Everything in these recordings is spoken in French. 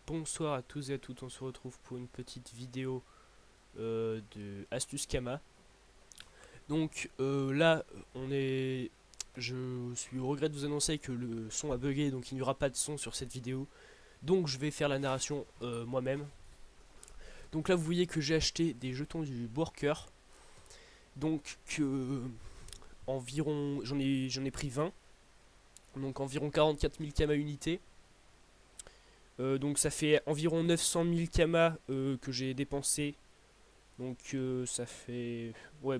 Bonsoir à tous et à toutes, on se retrouve pour une petite vidéo de Astuce Kama. Donc là, je suis au regret de vous annoncer que le son a bugué, donc il n'y aura pas de son sur cette vidéo. Donc je vais faire la narration moi-même. Donc là, vous voyez que j'ai acheté des jetons du Worker. Donc environ, j'en ai pris 20. Donc environ 44 000 Kama unités. Donc ça fait environ 900 000 Kama que j'ai dépensé. Donc ça fait, ouais,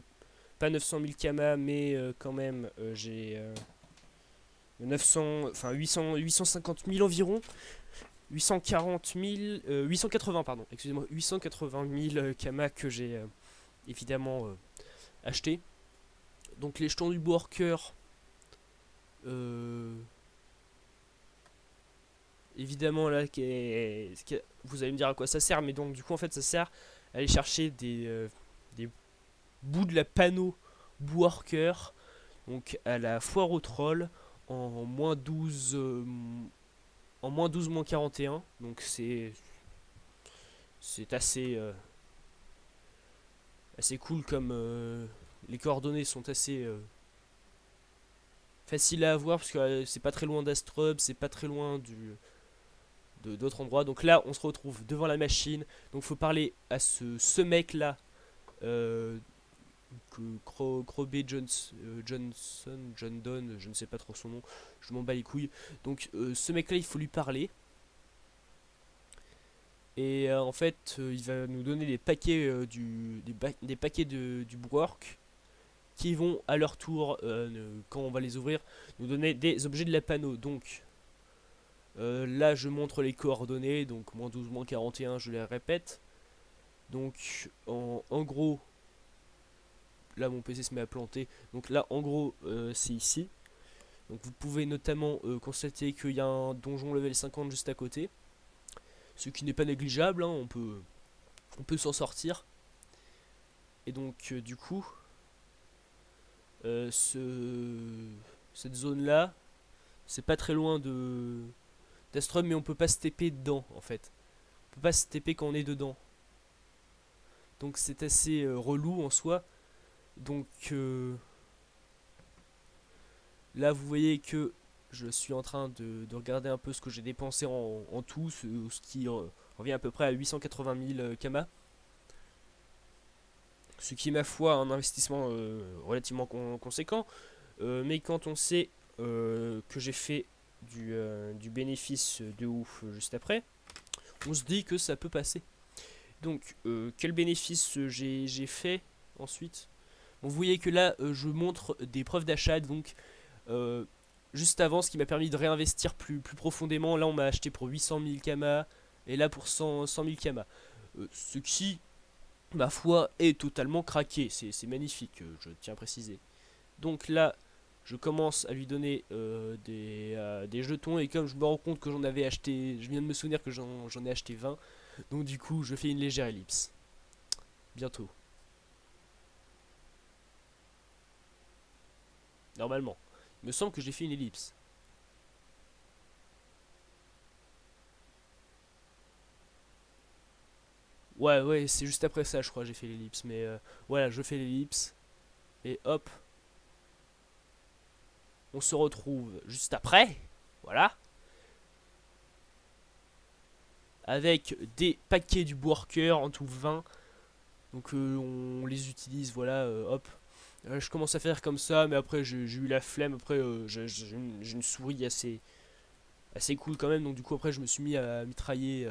pas 900 000 Kama, mais quand même j'ai 900, enfin 850 000 environ. 840 000, 880 pardon, excusez-moi, 880 000 Kama que j'ai évidemment acheté. Donc les jetons du worker, euh, évidemment là, vous allez me dire à quoi ça sert, mais donc du coup en fait ça sert à aller chercher des bouts de la panneau worker, donc à la foire aux trolls en moins 12, en moins 12 moins 41. Donc c'est assez cool, comme les coordonnées sont assez faciles à avoir, parce que c'est pas très loin d'Astrub, c'est pas très loin d'autres endroits. Donc là on se retrouve devant la machine, donc faut parler à ce mec là, euh, Crowby Johnson, John Donne, je ne sais pas trop son nom, je m'en bats les couilles. Donc ce mec là il faut lui parler. Et en fait il va nous donner des paquets, des paquets du work, qui vont à leur tour, quand on va les ouvrir, nous donner des objets de la panneau. Donc là je montre les coordonnées, donc moins 12, moins 41, je les répète. Donc en gros, là mon PC se met à planter, donc là en gros c'est ici. Donc vous pouvez notamment constater qu'il y a un donjon level 50 juste à côté, ce qui n'est pas négligeable, hein, on peut s'en sortir. Et donc du coup, cette zone là, c'est pas très loin d'Astrum, mais on peut pas se TP dedans en fait. On peut pas se TP quand on est dedans. Donc c'est assez relou en soi. Donc là vous voyez que je suis en train de regarder un peu ce que j'ai dépensé en tout, ce qui revient à peu près à 880 000 Kama. Ce qui est, ma foi, un investissement relativement conséquent. Mais quand on sait que j'ai fait du bénéfice de ouf juste après, on se dit que ça peut passer. Donc quel bénéfice j'ai fait ensuite? Bon, vous voyez que là je montre des preuves d'achat, donc euh, juste avant, ce qui m'a permis de réinvestir plus profondément. Là on m'a acheté pour 800 000 Kama, et là pour 100 000 Kama. Ce qui, ma foi, est totalement craqué, c'est magnifique, je tiens à préciser. Donc là je commence à lui donner des jetons, et comme je me rends compte que j'en avais acheté, je viens de me souvenir que j'en ai acheté 20, donc du coup je fais une légère ellipse. Bientôt, normalement. Il me semble que j'ai fait une ellipse. Ouais, ouais, c'est juste après ça, je crois, j'ai fait l'ellipse. Mais voilà, je fais l'ellipse. Et hop, on se retrouve juste après. Voilà. Avec des paquets du worker, en tout 20. Donc on les utilise, voilà, hop. Je commence à faire comme ça, mais après j'ai eu la flemme. Après, j'ai une souris assez cool quand même. Donc du coup, après, je me suis mis à mitrailler.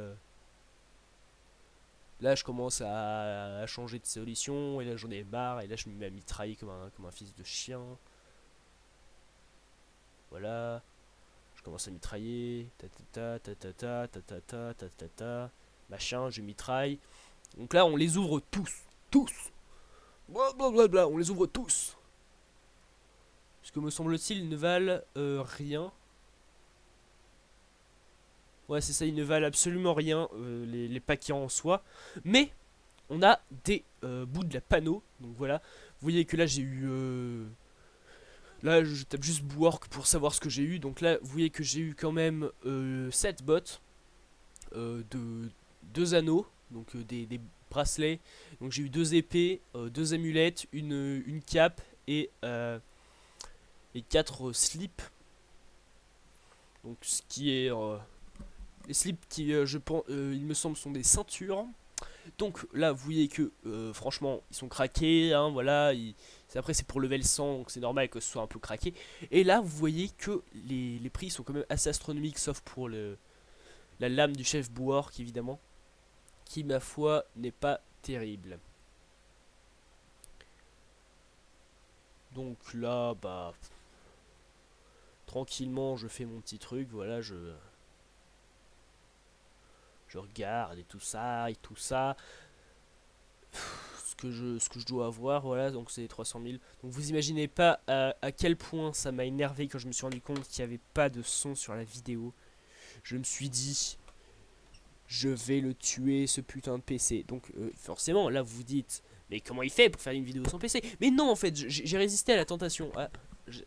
Là, je commence à changer de solution. Et là, j'en ai marre. Et là, je me mets à mitrailler comme un fils de chien. Voilà. Je commence à mitrailler. Ta ta ta ta ta ta ta ta ta ta ta. Machin, je mitraille. Donc là, on les ouvre tous. Tous. Blablabla, on les ouvre tous. Parce que me semble-t-il, ils ne valent rien. Ouais, c'est ça, ils ne valent absolument rien, les paquets en soi. Mais on a des bouts de la panneau. Donc voilà. Vous voyez que là, j'ai eu. Là, je tape juste work pour savoir ce que j'ai eu. Donc là, vous voyez que j'ai eu quand même 7 bots. de 2 anneaux, donc des bracelets. Donc j'ai eu 2 épées, 2 amulettes, une cape et 4 slips. Donc ce qui est les slips qui je pense il me semble sont des ceintures. Donc là vous voyez que franchement ils sont craqués hein, voilà, après c'est pour level 100 donc c'est normal que ce soit un peu craqué. Et là vous voyez que les prix sont quand même assez astronomiques sauf pour la lame du chef Bouork évidemment, qui ma foi n'est pas terrible. Donc là bah tranquillement je fais mon petit truc, voilà, je regarde et tout ça et tout ça. Ce que je dois avoir, voilà, donc c'est 300 000. Donc vous imaginez pas à quel point ça m'a énervé quand je me suis rendu compte qu'il n'y avait pas de son sur la vidéo. Je me suis dit, je vais le tuer ce putain de PC. Donc forcément, là vous vous dites, mais comment il fait pour faire une vidéo sans PC? Mais non, en fait, j'ai résisté à la tentation. Ah,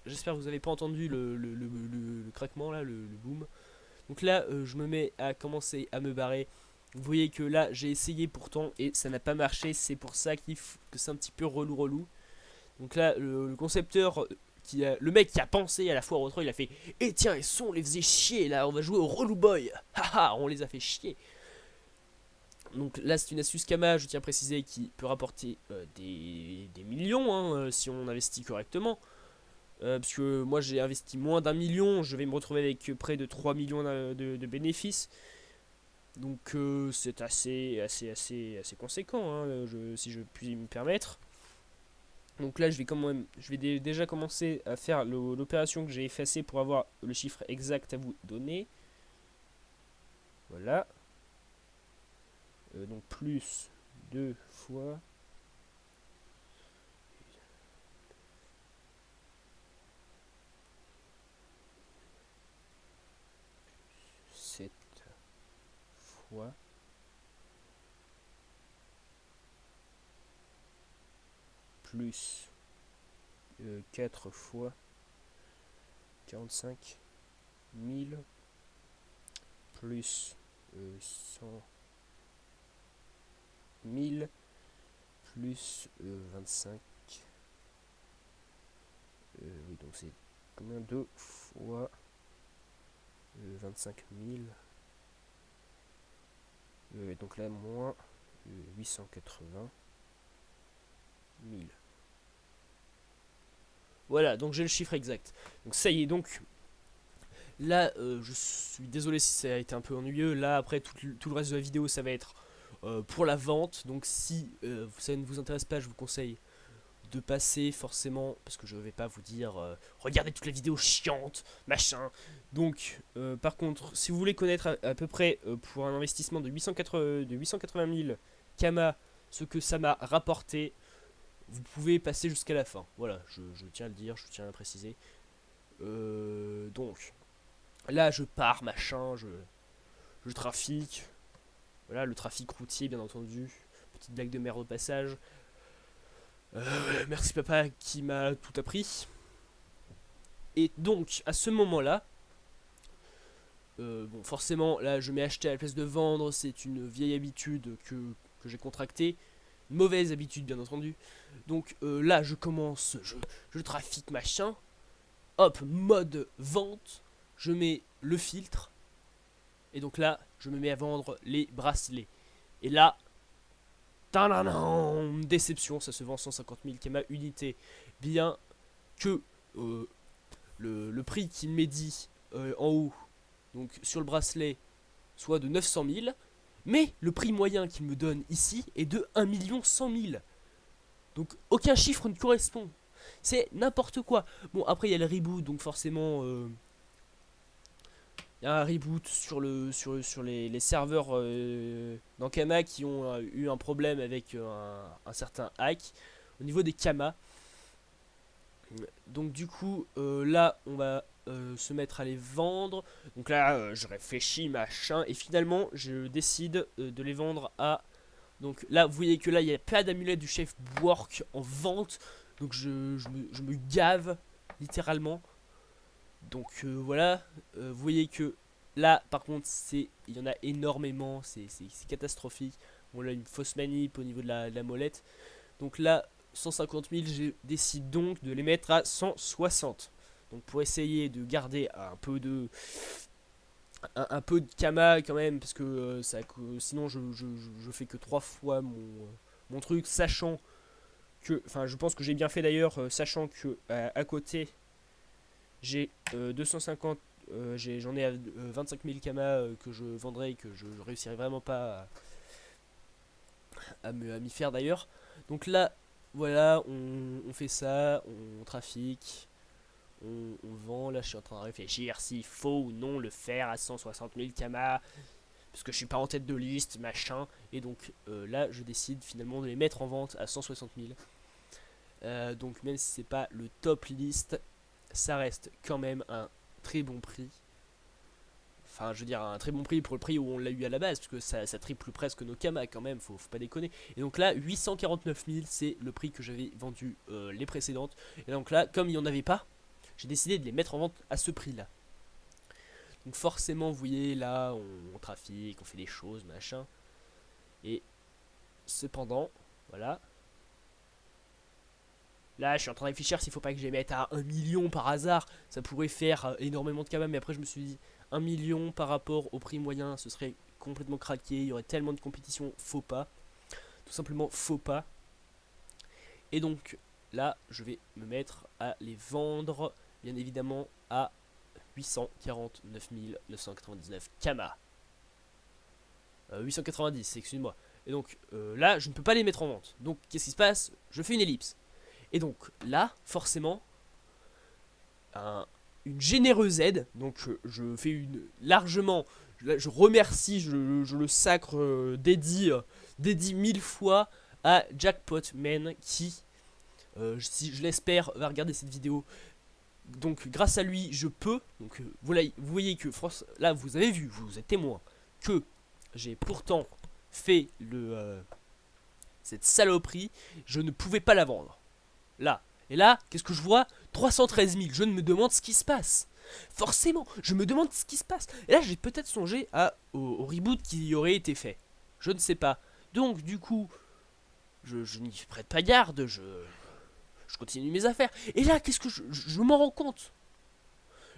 j'espère que vous avez pas entendu le craquement là, le boom. Donc là, je me mets à commencer à me barrer. Vous voyez que là, j'ai essayé pourtant et ça n'a pas marché. C'est pour ça que c'est un petit peu relou. Donc là, le concepteur, le mec qui a pensé à la foire au trolls, il a fait eh tiens, on les faisait chier là, on va jouer au relou boy. Haha, on les a fait chier. Donc là, c'est une astuce Kama, je tiens à préciser, qui peut rapporter des millions hein, si on investit correctement. Parce que moi j'ai investi moins d'1 million, je vais me retrouver avec près de 3 millions de bénéfices. Donc c'est assez conséquent, hein, si je puis me permettre. Donc là je vais déjà commencer à faire l'opération que j'ai effacée pour avoir le chiffre exact à vous donner. Voilà. Donc plus 2 fois 7 fois plus 4 fois 45 000 plus 100 000 plus 25. Oui, donc c'est combien? 2 fois 25 000. Donc là, moins 880 000. Voilà, donc j'ai le chiffre exact. Donc ça y est, donc là, je suis désolé si ça a été un peu ennuyeux. Là, après, tout le reste de la vidéo, ça va être pour la vente. Donc si ça ne vous intéresse pas, je vous conseille de passer forcément, parce que je vais pas vous dire regardez toutes les vidéos chiantes, machin. Donc, par contre, si vous voulez connaître à peu près pour un investissement de 880 000 Kama, ce que ça m'a rapporté, vous pouvez passer jusqu'à la fin. Voilà, je tiens à le dire, je tiens à le préciser. Donc, là, je pars, machin, je trafique. Voilà, le trafic routier, bien entendu. Petite blague de merde au passage. Merci papa qui m'a tout appris. Et donc, à ce moment-là, bon, forcément, là, je m'ai acheté à la place de vendre. C'est une vieille habitude que j'ai contractée. Une mauvaise habitude, bien entendu. Donc là, je commence, je trafique machin. Hop, mode vente. Je mets le filtre. Et donc là, je me mets à vendre les bracelets. Et là, déception, ça se vend 150 000 Kama unité. Bien que le prix qu'il m'est dit en haut, donc sur le bracelet, soit de 900 000. Mais le prix moyen qu'il me donne ici est de 1 100 000. Donc aucun chiffre ne correspond. C'est n'importe quoi. Bon, après il y a le reboot, donc forcément... il y a un reboot sur les serveurs dans Kama qui ont eu un problème avec un certain hack au niveau des Kama. Donc du coup, là, on va se mettre à les vendre. Donc là, je réfléchis, machin, et finalement, je décide de les vendre à... Donc là, vous voyez que là, il n'y a pas d'amulette du chef Bouork en vente. Donc je me gave, littéralement. Donc voilà, vous voyez que là par contre il y en a énormément, c'est catastrophique. On a une fausse manip au niveau de la molette. Donc là 150 000, je décide donc de les mettre à 160. Donc pour essayer de garder un peu de Kama quand même, parce que sinon je fais que 3 fois mon truc, sachant que, enfin je pense que j'ai bien fait d'ailleurs, sachant que à côté j'ai 250, j'en ai à 25 000 Kama que je vendrai et que je réussirai vraiment pas à m'y faire d'ailleurs. Donc là, voilà, on fait ça, on trafique, on vend. Là, je suis en train de réfléchir s'il faut ou non le faire à 160 000 Kama, parce que je suis pas en tête de liste, machin. Et donc là, je décide finalement de les mettre en vente à 160 000. Donc même si c'est pas le top list, ça reste quand même un très bon prix. Enfin, je veux dire, un très bon prix pour le prix où on l'a eu à la base, parce que ça triple presque nos Kama quand même, faut pas déconner. Et donc là, 849 000, c'est le prix que j'avais vendu les précédentes. Et donc là, comme il n'y en avait pas, j'ai décidé de les mettre en vente à ce prix-là. Donc forcément, vous voyez, là, on trafique, on fait des choses, machin. Et cependant, voilà. Là, je suis en train de réfléchir s'il faut pas que je les mette à 1 million par hasard. Ça pourrait faire énormément de Kama, mais après je me suis dit 1 million par rapport au prix moyen, ce serait complètement craqué. Il y aurait tellement de compétition, faut pas. Tout simplement, faut pas. Et donc là, je vais me mettre à les vendre, bien évidemment, à 849 999 Kama. 890, excuse-moi. Et donc là, je ne peux pas les mettre en vente. Donc qu'est-ce qui se passe? Je fais une ellipse. Et donc là, forcément, une généreuse aide. Donc je fais une largement, je remercie, je le sacre, dédie 1000 fois à Jackpotman qui, si je l'espère, va regarder cette vidéo. Donc grâce à lui, je peux. Donc voilà, vous voyez que là, vous avez vu, vous êtes témoin que j'ai pourtant fait cette saloperie. Je ne pouvais pas la vendre. Là. Et là, qu'est-ce que je vois? 313 000. Je me demande ce qui se passe. Forcément, je me demande ce qui se passe. Et là, j'ai peut-être songé au reboot qui y aurait été fait. Je ne sais pas. Donc, du coup, je n'y prête pas garde. Je continue mes affaires. Et là, qu'est-ce que je m'en rends compte?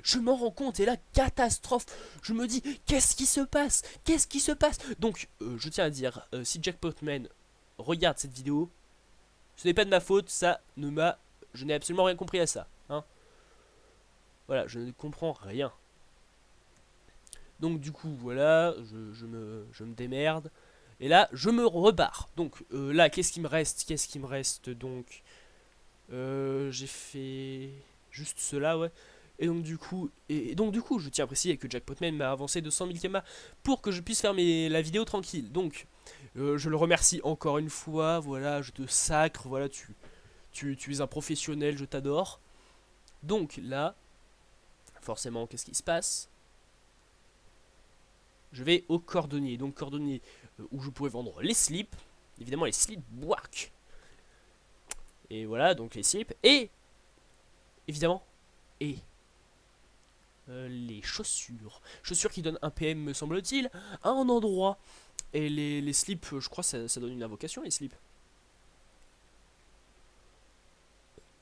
Je m'en rends compte. Et là, catastrophe. Je me dis, qu'est-ce qui se passe? Qu'est-ce qui se passe? Donc, je tiens à dire, si Jackpotman regarde cette vidéo, ce n'est pas de ma faute, je n'ai absolument rien compris à ça. Hein. Voilà, je ne comprends rien. Donc du coup, voilà, je me démerde. Et là, je me rebarre. Donc là, qu'est-ce qui me reste? Qu'est-ce qui me reste donc? J'ai fait juste cela, ouais. Et donc du coup, je tiens à préciser que Jackpotman m'a avancé de 100 000 Kama pour que je puisse faire la vidéo tranquille. Donc, je le remercie encore une fois. Voilà, je te sacre. Voilà, tu es un professionnel, je t'adore. Donc là, forcément, qu'est-ce qui se passe? Je vais au cordonnier. Donc cordonnier où je pourrais vendre les slips. Évidemment, les slips work. Et voilà, donc les slips. Et, évidemment, et les chaussures. Chaussures qui donnent un PM, me semble-t-il, à un endroit. Et les slips, je crois, ça donne une invocation, les slips.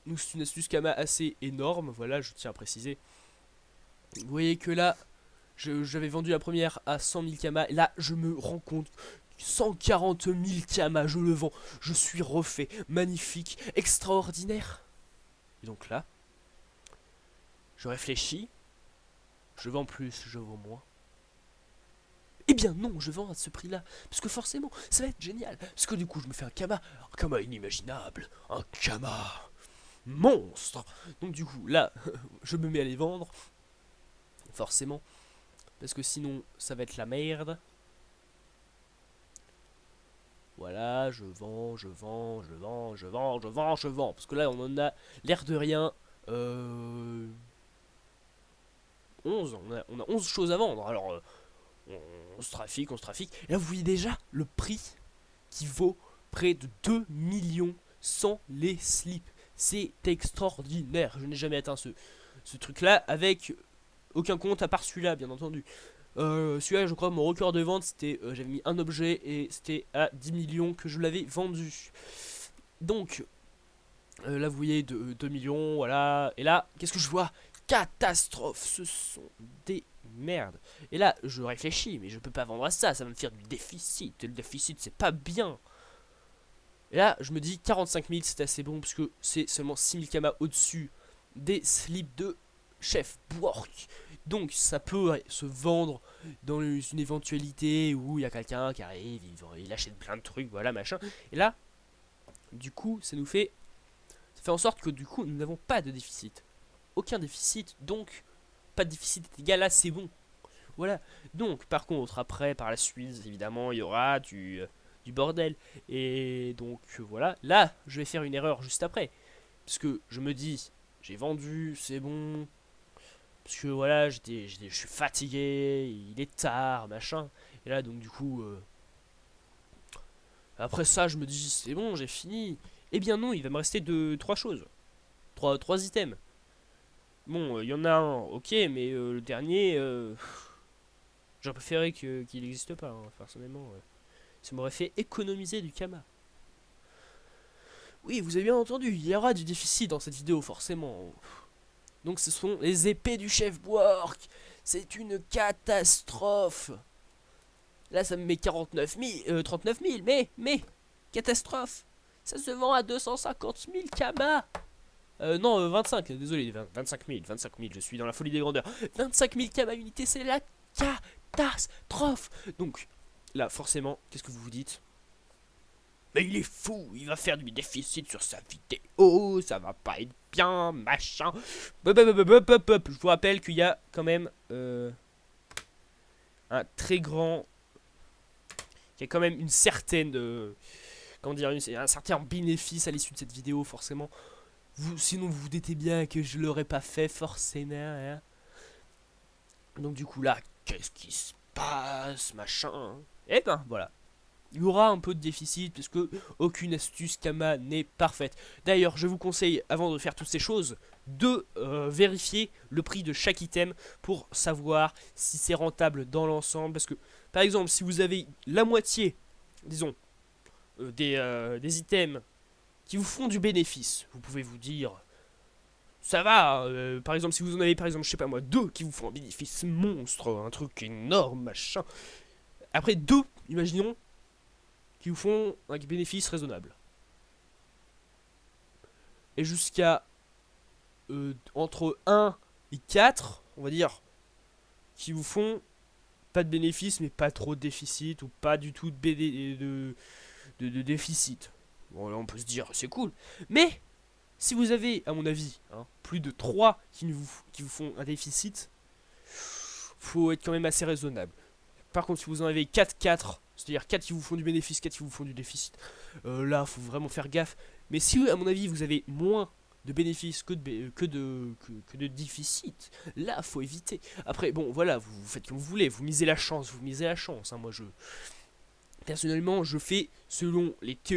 Donc c'est une astuce Kama assez énorme, voilà, je tiens à préciser. Vous voyez que là, j'avais vendu la première à 100 000 Kama. Et là, je me rends compte, 140 000 Kama, je le vends. Je suis refait, magnifique, extraordinaire. Et donc là, je réfléchis. Je vends plus, je vends moins. Eh bien non, je vends à ce prix-là. Parce que forcément, ça va être génial. Parce que du coup, je me fais un Kama inimaginable. Un Kama monstre. Donc du coup, là, je me mets à les vendre. Forcément. Parce que sinon, ça va être la merde. Voilà, je vends. Parce que là, on en a l'air de rien. 11. On a 11 choses à vendre. Alors, on se trafique. Et là, vous voyez déjà le prix qui vaut près de 2 millions sans les slips. C'est extraordinaire. Je n'ai jamais atteint ce truc-là avec aucun compte à part celui-là, bien entendu. Celui-là, je crois, mon record de vente, c'était, j'avais mis un objet et c'était à 10 millions que je l'avais vendu. Donc, là, vous voyez, 2 millions, voilà. Et là, qu'est-ce que je vois? Catastrophe, ce sont des merdes. Et là, je réfléchis, mais je peux pas vendre à ça, ça va me faire du déficit. Et le déficit, c'est pas bien. Et là, je me dis 45 000, c'est assez bon, parce que c'est seulement 6 000 kamas au-dessus des slips de chef Bwork. Donc, ça peut se vendre dans une éventualité où il y a quelqu'un qui arrive, il achète plein de trucs, voilà, machin. Et là, du coup, ça fait en sorte que du coup, nous n'avons pas de déficit. Aucun déficit, donc pas de déficit est égal à c'est bon. Voilà. Donc, par contre, après, par la suite, évidemment, il y aura du bordel. Et donc, voilà. Là, je vais faire une erreur juste après. Parce que je me dis, j'ai vendu, c'est bon. Parce que voilà, je suis fatigué, il est tard, machin. Et là, donc, du coup, après ça, je me dis, c'est bon, j'ai fini. Eh bien, non, il va me rester trois choses. Trois items. Bon, il y en a un, ok, mais le dernier, j'aurais préféré qu'il n'existe pas, hein, personnellement. Ça m'aurait fait économiser du Kama. Oui, vous avez bien entendu, il y aura du déficit dans cette vidéo, forcément. Donc ce sont les épées du chef Bwork. C'est une catastrophe. Là, ça me met 39 000, mais, catastrophe. Ça se vend à 250 000 Kama. Non, 25, désolé, 25 000, je suis dans la folie des grandeurs. 25 000 Kama unité, c'est la catastrophe. Donc, là, forcément, qu'est-ce que vous vous dites? Mais il est fou, il va faire du déficit sur sa vidéo, ça va pas être bien, machin. Je vous rappelle qu'il y a quand même un très grand... Il y a quand même une certaine... comment dire, un certain bénéfice à l'issue de cette vidéo, forcément. Sinon, vous vous doutez bien que je l'aurais pas fait, forcément. Hein. Donc, du coup, là, qu'est-ce qui se passe, machin hein. Eh ben, voilà. Il y aura un peu de déficit parce que aucune astuce Kama n'est parfaite. D'ailleurs, je vous conseille, avant de faire toutes ces choses, de vérifier le prix de chaque item pour savoir si c'est rentable dans l'ensemble. Parce que, par exemple, si vous avez la moitié, disons, des items qui vous font du bénéfice, vous pouvez vous dire, ça va. Par exemple, si vous en avez, par exemple, je sais pas moi, deux qui vous font un bénéfice monstre, un truc énorme, machin. Après, deux, imaginons, qui vous font un bénéfice raisonnable. Et jusqu'à entre 1 et 4, on va dire, qui vous font pas de bénéfice, mais pas trop de déficit, ou pas du tout de déficit. Bon, là, on peut se dire, c'est cool. Mais, si vous avez, à mon avis, hein, plus de 3 qui vous font un déficit, faut être quand même assez raisonnable. Par contre, si vous en avez 4, c'est-à-dire 4 qui vous font du bénéfice, 4 qui vous font du déficit, là, faut vraiment faire gaffe. Mais si, à mon avis, vous avez moins de bénéfices que de déficit, là, faut éviter. Après, bon, voilà, vous faites comme vous voulez, vous misez la chance, hein. Moi, personnellement, je fais selon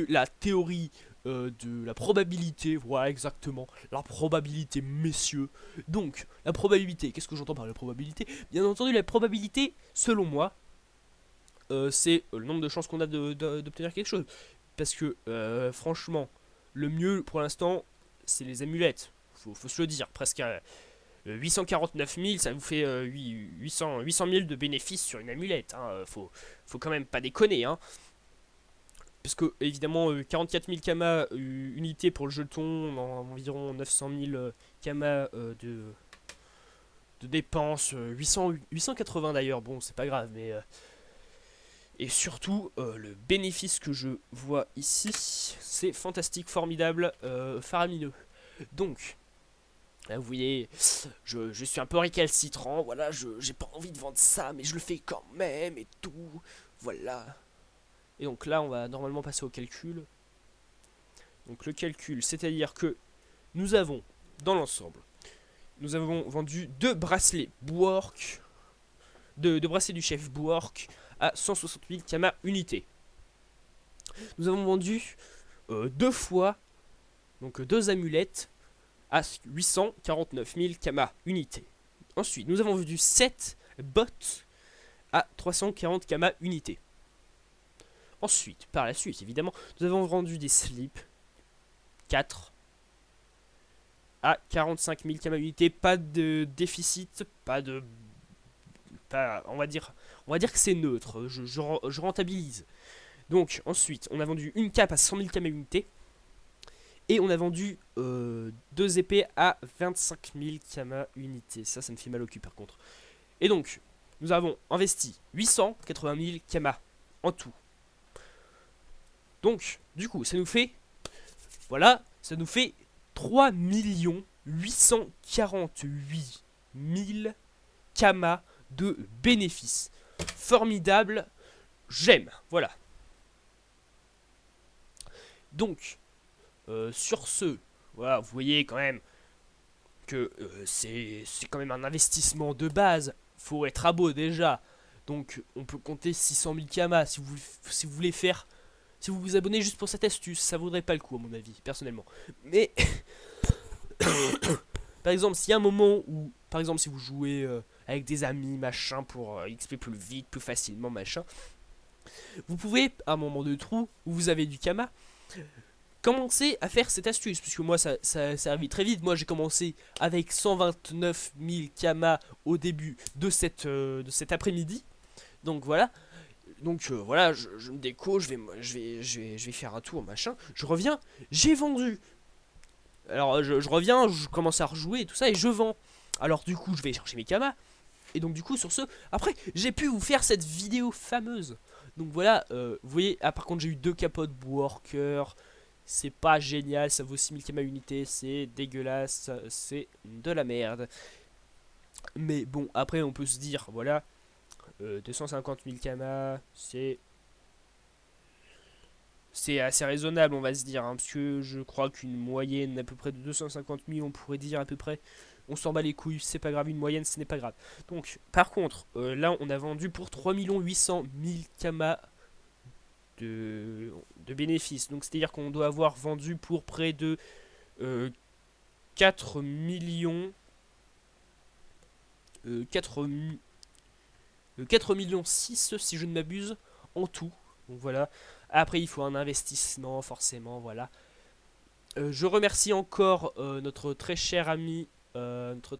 la théorie de la probabilité, voilà exactement, la probabilité, messieurs. Donc, la probabilité, qu'est-ce que j'entends par la probabilité? Bien entendu, la probabilité, selon moi, c'est le nombre de chances qu'on a d'obtenir quelque chose. Parce que, franchement, le mieux pour l'instant, c'est les amulettes. Faut se le dire, presque 849 000, ça vous fait 800 000 de bénéfices sur une amulette. Hein. Faut quand même pas déconner. Hein. Parce que, évidemment, 44 000 kamas unités pour le jeton, environ 900 000 kamas de dépenses, 880 d'ailleurs, bon, c'est pas grave, mais. Et surtout, le bénéfice que je vois ici, c'est fantastique, formidable, faramineux. Donc, là, vous voyez, je suis un peu récalcitrant, voilà, j'ai pas envie de vendre ça, mais je le fais quand même et tout, voilà. Et donc là, on va normalement passer au calcul. Donc le calcul, c'est-à-dire que nous avons, dans l'ensemble, nous avons vendu 2 bracelets Bwork, deux bracelets du chef Bwork à 160 000 kamas unité. Nous avons vendu 2 fois, donc 2 amulettes à 849 000 kamas unité. Ensuite, nous avons vendu 7 bottes à 340 kama unités. Ensuite, par la suite, évidemment, nous avons vendu des slips 4 à 45 000 kama unités. Pas de déficit, on va dire que c'est neutre. Je rentabilise. Donc, ensuite, on a vendu une cape à 100 000 kama unités. Et on a vendu 2 épées à 25 000 kama unités. Ça me fait mal au cul par contre. Et donc, nous avons investi 880 000 kama en tout. Donc, du coup, ça nous fait 3 848 000 kama de bénéfices. Formidable, j'aime, voilà. Donc, sur ce, voilà, vous voyez quand même que c'est quand même un investissement de base. Faut être à beau déjà. Donc, on peut compter 600 000 kama si vous voulez faire. Si vous vous abonnez juste pour cette astuce, ça vaudrait pas le coup à mon avis, personnellement. Mais, par exemple, s'il y a un moment où, par exemple, si vous jouez avec des amis, machin, pour XP plus vite, plus facilement, machin, vous pouvez, à un moment de trou, où vous avez du kama, commencer à faire cette astuce. Puisque moi, ça arrive très vite. Moi, j'ai commencé avec 129 000 kama au début de cet après-midi. Donc voilà. Donc voilà, je me déco, je vais faire un tour, machin. Je reviens, j'ai vendu. Alors je reviens, je commence à rejouer et tout ça, et je vends. Alors du coup, je vais chercher mes kamas. Et donc du coup, sur ce, après, j'ai pu vous faire cette vidéo fameuse. Donc voilà, vous voyez, ah par contre, j'ai eu 2 capotes worker. C'est pas génial, ça vaut 6000 kama unité, c'est dégueulasse, c'est de la merde. Mais bon, après, on peut se dire, voilà, 250 000 kama, c'est assez raisonnable, on va se dire, hein, parce que je crois qu'une moyenne à peu près de 250 000, on pourrait dire à peu près, on s'en bat les couilles, c'est pas grave, une moyenne, ce n'est pas grave. Donc, par contre, là, on a vendu pour 3 800 000 kama de bénéfices. Donc, c'est-à-dire qu'on doit avoir vendu pour près de 4 millions... 4 millions 6 si je ne m'abuse en tout. Donc voilà. Après il faut un investissement forcément, voilà. Je remercie encore notre très cher ami, notre